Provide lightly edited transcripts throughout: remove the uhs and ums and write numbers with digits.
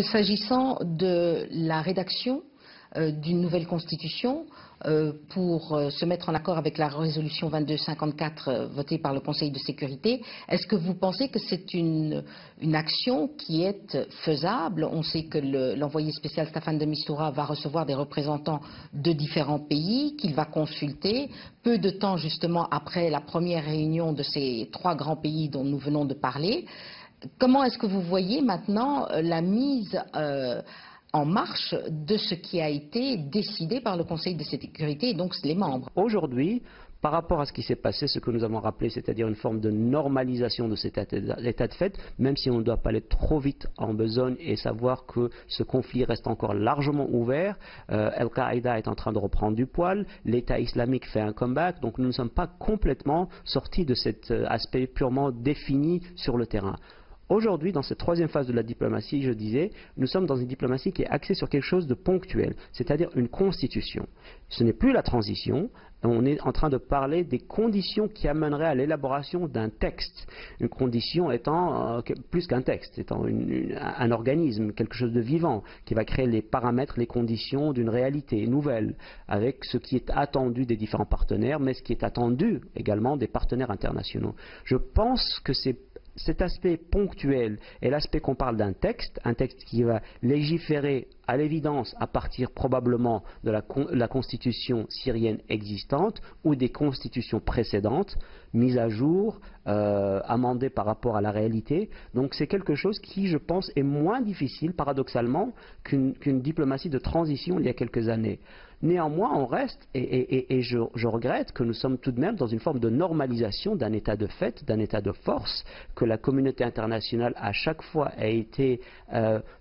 S'agissant de la rédaction d'une nouvelle constitution pour se mettre en accord avec la résolution 2254 votée par le Conseil de sécurité, est-ce que vous pensez que c'est une action qui est faisable? On sait que l'envoyé spécial Staffan de Mistura va recevoir des représentants de différents pays qu'il va consulter peu de temps justement après la première réunion de ces trois grands pays dont nous venons de parler. Comment est-ce que vous voyez maintenant la mise en marche de ce qui a été décidé par le Conseil de sécurité et donc les membres? Aujourd'hui, par rapport à ce qui s'est passé, ce que nous avons rappelé, c'est-à-dire une forme de normalisation de cet état de fait, même si on ne doit pas aller trop vite en besogne et savoir que ce conflit reste encore largement ouvert, Al-Qaïda est en train de reprendre du poil, l'État islamique fait un comeback, donc nous ne sommes pas complètement sortis de cet aspect purement défini sur le terrain. Aujourd'hui, dans cette troisième phase de la diplomatie, je disais, nous sommes dans une diplomatie qui est axée sur quelque chose de ponctuel, c'est-à-dire une constitution. Ce n'est plus la transition, on est en train de parler des conditions qui amèneraient à l'élaboration d'un texte. Une condition étant plus qu'un texte, étant un organisme, quelque chose de vivant, qui va créer les paramètres, les conditions d'une réalité nouvelle, avec ce qui est attendu des différents partenaires, mais ce qui est attendu également des partenaires internationaux. Je pense que cet aspect ponctuel et l'aspect qu'on parle d'un texte, un texte qui va légiférer à l'évidence à partir probablement de la constitution syrienne existante ou des constitutions précédentes, mises à jour, amendées par rapport à la réalité. Donc c'est quelque chose qui, je pense, est moins difficile, paradoxalement, qu'une diplomatie de transition il y a quelques années. Néanmoins, on reste, et je regrette que nous sommes tout de même dans une forme de normalisation d'un état de fait, d'un état de force, que la communauté internationale à chaque fois a été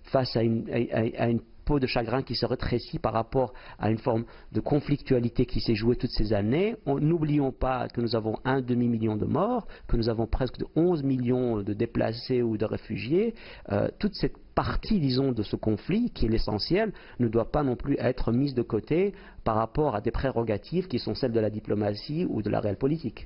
face à une peau de chagrin qui se rétrécit par rapport à une forme de conflictualité qui s'est jouée toutes ces années. N'oublions pas que nous avons un demi-million de morts, que nous avons presque 11 millions de déplacés ou de réfugiés. Toute cette partie, disons, de ce conflit, qui est l'essentiel, ne doit pas non plus être mise de côté par rapport à des prérogatives qui sont celles de la diplomatie ou de la réelle politique.